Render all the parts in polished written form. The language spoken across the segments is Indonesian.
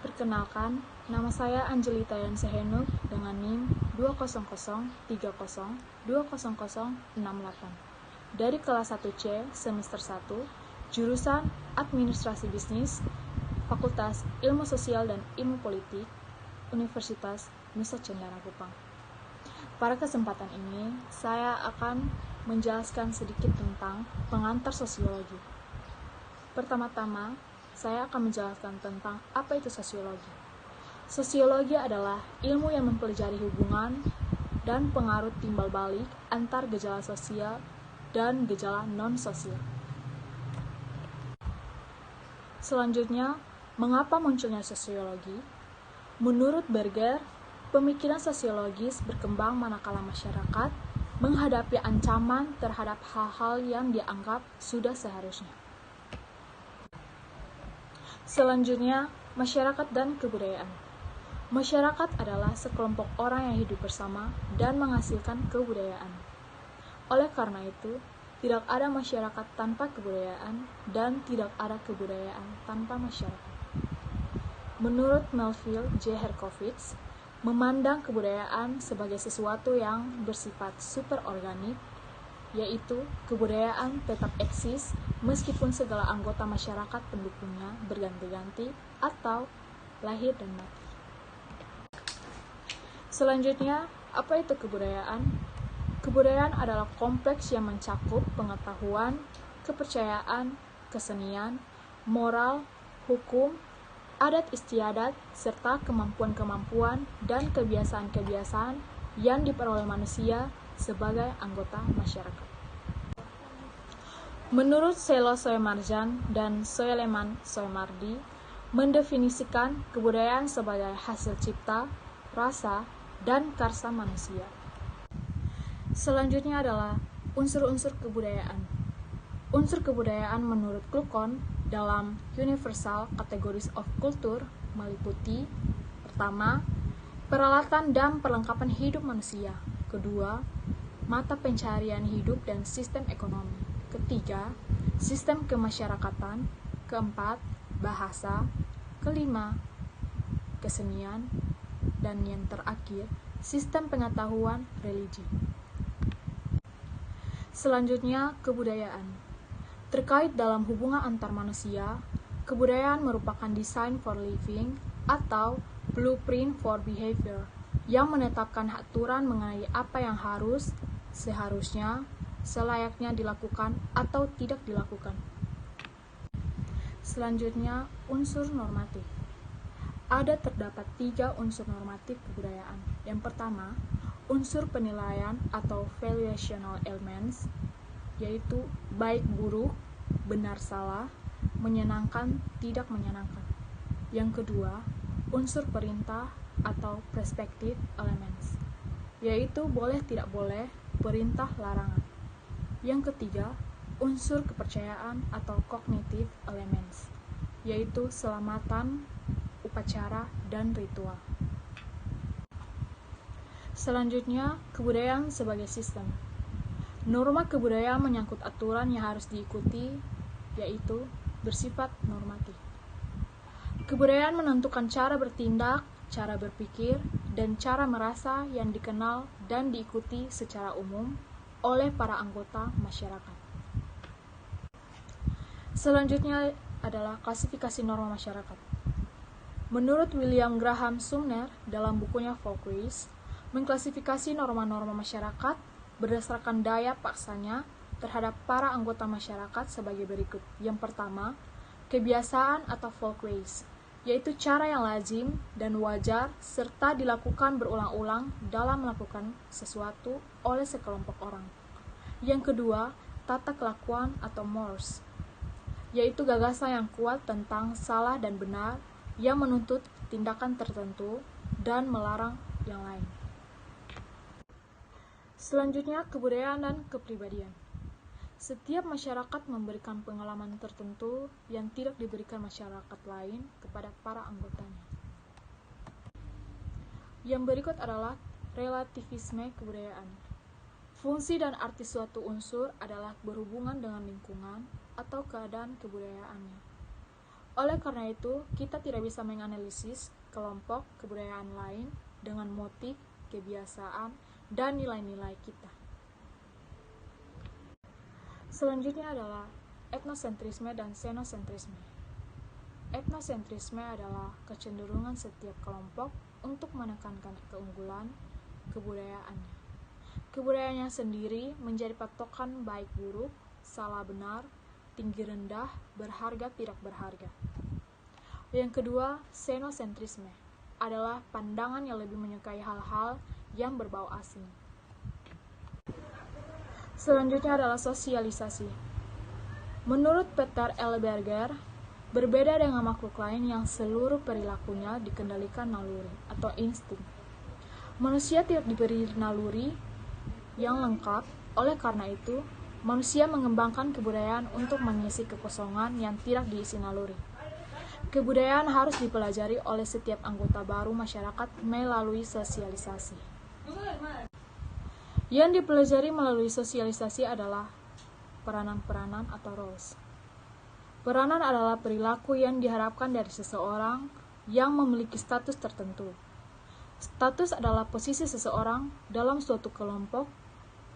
Perkenalkan, nama saya Angelita Yansehenuk dengan NIM 20030200068 dari kelas 1C semester 1, jurusan Administrasi Bisnis, Fakultas Ilmu Sosial dan Ilmu Politik, Universitas Nusa Cendana Kupang. Pada kesempatan ini, saya akan menjelaskan sedikit tentang pengantar sosiologi. Pertama-tama, saya akan menjelaskan tentang apa itu sosiologi. Sosiologi adalah ilmu yang mempelajari hubungan dan pengaruh timbal balik antar gejala sosial dan gejala non-sosial. Selanjutnya, mengapa munculnya sosiologi? Menurut Berger, pemikiran sosiologis berkembang manakala masyarakat menghadapi ancaman terhadap hal-hal yang dianggap sudah seharusnya. Selanjutnya, masyarakat dan kebudayaan. Masyarakat adalah sekelompok orang yang hidup bersama dan menghasilkan kebudayaan. Oleh karena itu, tidak ada masyarakat tanpa kebudayaan dan tidak ada kebudayaan tanpa masyarakat. Menurut Melville J. Herkovitz, memandang kebudayaan sebagai sesuatu yang bersifat superorganik, yaitu kebudayaan tetap eksis meskipun segala anggota masyarakat pendukungnya berganti-ganti atau lahir dan mati. Selanjutnya, apa itu kebudayaan? Kebudayaan adalah kompleks yang mencakup pengetahuan, kepercayaan, kesenian, moral, hukum, adat istiadat, serta kemampuan-kemampuan dan kebiasaan-kebiasaan yang diperoleh manusia sebagai anggota masyarakat. Menurut Selo Soemarjan dan Soeleman Soemardi, mendefinisikan kebudayaan sebagai hasil cipta, rasa, dan karsa manusia. Selanjutnya adalah unsur-unsur kebudayaan. Unsur kebudayaan menurut Klukon dalam Universal Categories of Culture meliputi: pertama, peralatan dan perlengkapan hidup manusia; kedua, mata pencaharian hidup dan sistem ekonomi; ketiga, sistem kemasyarakatan; keempat, bahasa; kelima, kesenian; dan yang terakhir, sistem pengetahuan religi. Selanjutnya, kebudayaan. Terkait dalam hubungan antar manusia, kebudayaan merupakan design for living atau blueprint for behavior yang menetapkan aturan mengenai apa yang harus, seharusnya, selayaknya dilakukan atau tidak dilakukan. Selanjutnya, unsur normatif. Ada terdapat 3 unsur normatif kebudayaan. Yang pertama, unsur penilaian atau valuational elements, yaitu baik buruk, benar salah, menyenangkan tidak menyenangkan. Yang kedua, unsur perintah atau perspective elements, yaitu boleh tidak boleh, perintah larangan. Yang ketiga, unsur kepercayaan atau cognitive elements, yaitu selamatan, upacara, dan ritual. Selanjutnya, kebudayaan sebagai sistem. Norma kebudayaan menyangkut aturan yang harus diikuti, yaitu bersifat normatif. Kebudayaan menentukan cara bertindak, cara berpikir, dan cara merasa yang dikenal dan diikuti secara umum oleh para anggota masyarakat. Selanjutnya adalah klasifikasi norma masyarakat. Menurut William Graham Sumner dalam bukunya Folkways, mengklasifikasi norma-norma masyarakat berdasarkan daya paksanya terhadap para anggota masyarakat sebagai berikut. Yang pertama, kebiasaan atau folkways, yaitu cara yang lazim dan wajar serta dilakukan berulang-ulang dalam melakukan sesuatu oleh sekelompok orang. Yang kedua, tata kelakuan atau mores, yaitu gagasan yang kuat tentang salah dan benar yang menuntut tindakan tertentu dan melarang yang lain. Selanjutnya, kebudayaan dan kepribadian. Setiap masyarakat memberikan pengalaman tertentu yang tidak diberikan masyarakat lain kepada para anggotanya. Yang berikut adalah relativisme kebudayaan. Fungsi dan arti suatu unsur adalah berhubungan dengan lingkungan atau keadaan kebudayaannya. Oleh karena itu, kita tidak bisa menganalisis kelompok kebudayaan lain dengan motif, kebiasaan, dan nilai-nilai kita. Selanjutnya adalah etnosentrisme dan xenosentrisme. Etnosentrisme adalah kecenderungan setiap kelompok untuk menekankan keunggulan kebudayaannya. Kebudayaannya sendiri menjadi patokan baik buruk, salah benar, tinggi rendah, berharga tidak berharga. Yang kedua, xenosentrisme adalah pandangan yang lebih menyukai hal-hal yang berbau asing. Selanjutnya adalah sosialisasi. Menurut Peter L. Berger, berbeda dengan makhluk lain yang seluruh perilakunya dikendalikan naluri atau insting. Manusia tidak diberi naluri yang lengkap, oleh karena itu, manusia mengembangkan kebudayaan untuk mengisi kekosongan yang tidak diisi naluri. Kebudayaan harus dipelajari oleh setiap anggota baru masyarakat melalui sosialisasi. Yang dipelajari melalui sosialisasi adalah peranan-peranan atau roles. Peranan adalah perilaku yang diharapkan dari seseorang yang memiliki status tertentu. Status adalah posisi seseorang dalam suatu kelompok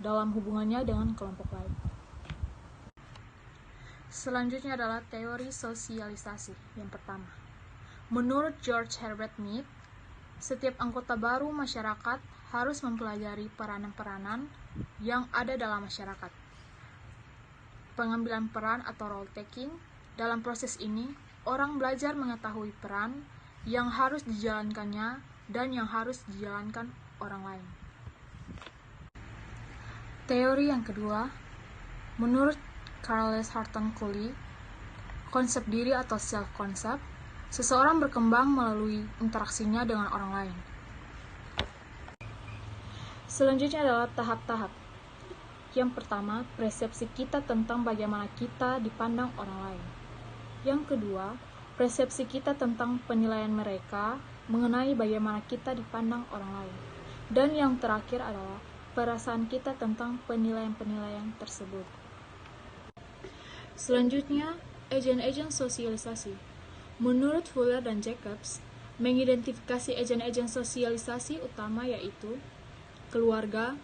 dalam hubungannya dengan kelompok lain. Selanjutnya adalah teori sosialisasi. Yang pertama, menurut George Herbert Mead, setiap anggota baru masyarakat harus mempelajari peranan-peranan yang ada dalam masyarakat. Pengambilan peran atau role taking. Dalam proses ini, orang belajar mengetahui peran yang harus dijalankannya dan yang harus dijalankan orang lain. Teori yang kedua, menurut Charles Horton Cooley, konsep diri atau self-concept, seseorang berkembang melalui interaksinya dengan orang lain. Selanjutnya adalah tahap-tahap. Yang pertama, persepsi kita tentang bagaimana kita dipandang orang lain. Yang kedua, persepsi kita tentang penilaian mereka mengenai bagaimana kita dipandang orang lain. Dan yang terakhir adalah perasaan kita tentang penilaian-penilaian tersebut. Selanjutnya, agen-agen sosialisasi. Menurut Fuller dan Jacobs, mengidentifikasi agen-agen sosialisasi utama yaitu keluarga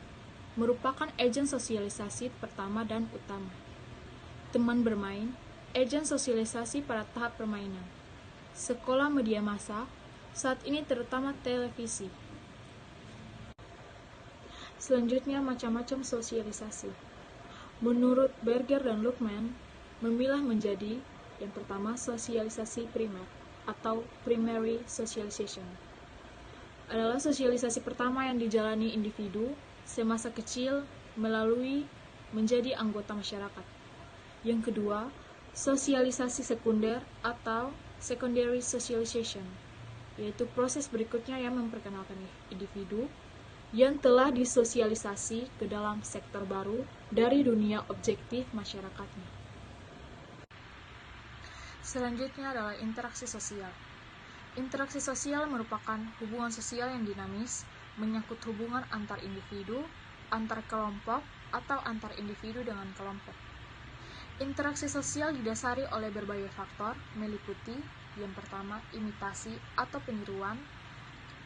merupakan agen sosialisasi pertama dan utama. Teman bermain, agen sosialisasi pada tahap permainan. Sekolah media massa, saat ini terutama televisi. Selanjutnya, macam-macam sosialisasi. Menurut Berger dan Luckman, memilah menjadi yang pertama sosialisasi primer atau primary socialization. Adalah sosialisasi pertama yang dijalani individu semasa kecil melalui menjadi anggota masyarakat. Yang kedua, sosialisasi sekunder atau secondary socialization, yaitu proses berikutnya yang memperkenalkan individu yang telah disosialisasi ke dalam sektor baru dari dunia objektif masyarakatnya. Selanjutnya adalah interaksi sosial. Interaksi sosial merupakan hubungan sosial yang dinamis, menyangkut hubungan antar individu, antar kelompok, atau antar individu dengan kelompok. Interaksi sosial didasari oleh berbagai faktor, meliputi yang pertama, imitasi atau peniruan,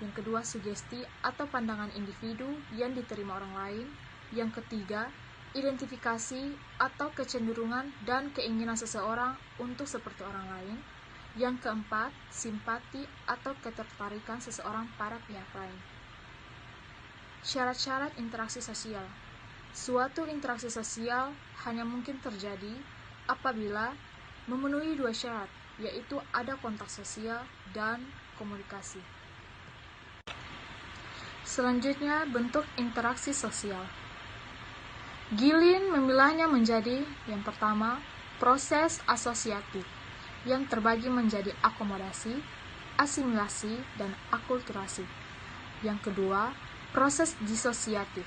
yang kedua, sugesti atau pandangan individu yang diterima orang lain, yang ketiga, identifikasi atau kecenderungan dan keinginan seseorang untuk seperti orang lain, yang keempat, simpati atau ketertarikan seseorang pada pihak lain. Syarat-syarat interaksi sosial. Suatu interaksi sosial hanya mungkin terjadi apabila memenuhi dua syarat, yaitu ada kontak sosial dan komunikasi. Selanjutnya, bentuk interaksi sosial. Gilin memilahnya menjadi yang pertama, proses asosiatif, yang terbagi menjadi akomodasi, asimilasi, dan akulturasi. Yang kedua, proses disosiatif,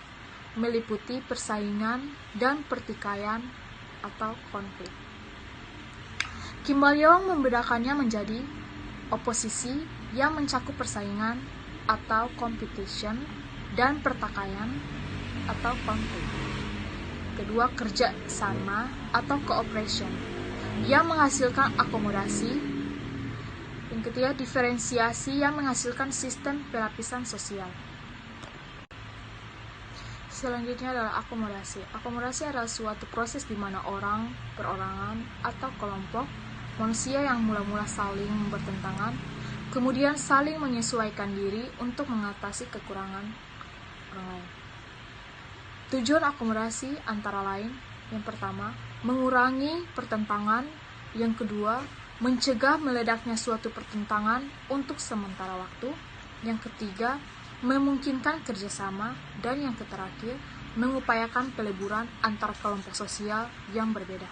meliputi persaingan dan pertikaian atau konflik. Kimbalyong membedakannya menjadi oposisi yang mencakup persaingan atau competition dan pertikaian atau konflik. Kedua, kerja sama atau cooperation yang menghasilkan akomodasi Yang ketiga, diferensiasi yang menghasilkan sistem pelapisan sosial. Selanjutnya adalah akomodasi. Akomodasi adalah suatu proses di mana orang, perorangan, atau kelompok manusia yang mula-mula saling bertentangan, kemudian saling menyesuaikan diri untuk mengatasi kekurangan orang lain. Tujuan akomodasi antara lain, yang pertama, mengurangi pertentangan, yang kedua, mencegah meledaknya suatu pertentangan untuk sementara waktu, yang ketiga, memungkinkan kerjasama, dan yang terakhir, mengupayakan peleburan antar kelompok sosial yang berbeda.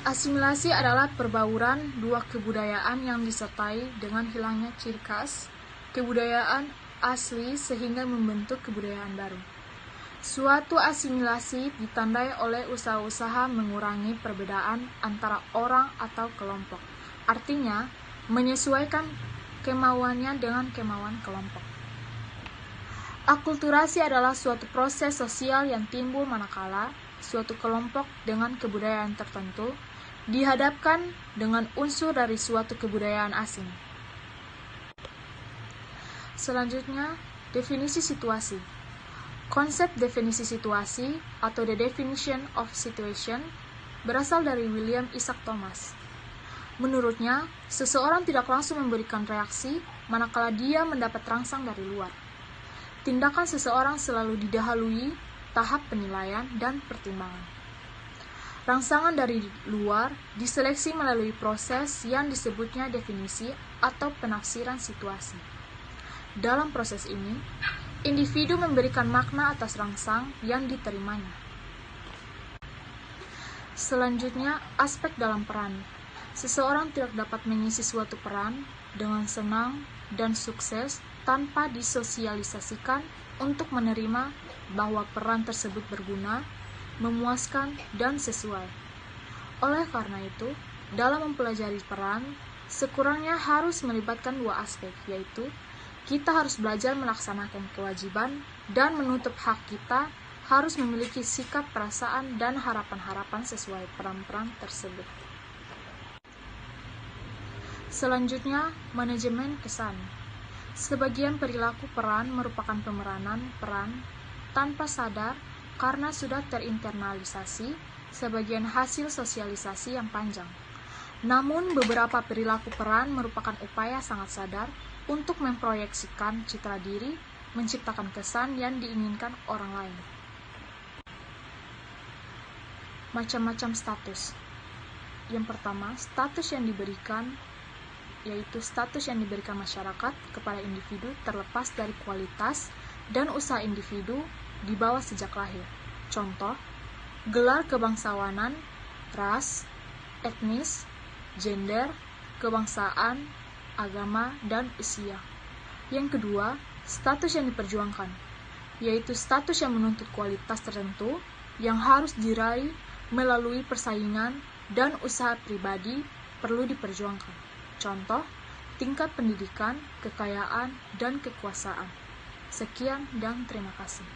Asimilasi adalah perbauran dua kebudayaan yang disertai dengan hilangnya ciri khas kebudayaan asli sehingga membentuk kebudayaan baru. Suatu asimilasi ditandai oleh usaha-usaha mengurangi perbedaan antara orang atau kelompok. Artinya, menyesuaikan kemauannya dengan kemauan kelompok. Akulturasi adalah suatu proses sosial yang timbul manakala suatu kelompok dengan kebudayaan tertentu dihadapkan dengan unsur dari suatu kebudayaan asing. Selanjutnya, definisi situasi. Konsep definisi situasi atau the definition of situation berasal dari William Isaac Thomas. Menurutnya, seseorang tidak langsung memberikan reaksi manakala dia mendapat rangsang dari luar. Tindakan seseorang selalu didahului tahap penilaian dan pertimbangan. Rangsangan dari luar diseleksi melalui proses yang disebutnya definisi atau penafsiran situasi. Dalam proses ini, individu memberikan makna atas rangsang yang diterimanya. Selanjutnya, aspek dalam peran. Seseorang tidak dapat mengisi suatu peran dengan senang dan sukses tanpa disosialisasikan untuk menerima bahwa peran tersebut berguna, memuaskan, dan sesuai. Oleh karena itu, dalam mempelajari peran, sekurangnya harus melibatkan dua aspek, yaitu kita harus belajar melaksanakan kewajiban dan menutup hak kita harus memiliki sikap, perasaan, dan harapan-harapan sesuai peran-peran tersebut. Selanjutnya, manajemen kesan. Sebagian perilaku peran merupakan pemeranan peran tanpa sadar karena sudah terinternalisasi sebagian hasil sosialisasi yang panjang. Namun, beberapa perilaku peran merupakan upaya sangat sadar untuk memproyeksikan citra diri, menciptakan kesan yang diinginkan orang lain. Macam-macam status. Yang pertama, status yang diberikan yaitu status yang diberikan masyarakat kepada individu terlepas dari kualitas dan usaha individu di bawah sejak lahir. Contoh, gelar kebangsawanan, ras, etnis, gender, kebangsaan, agama, dan usia. Yang kedua, status yang diperjuangkan, yaitu status yang menuntut kualitas tertentu yang harus diraih melalui persaingan dan usaha pribadi perlu diperjuangkan. Contoh, tingkat pendidikan, kekayaan, dan kekuasaan. Sekian dan terima kasih.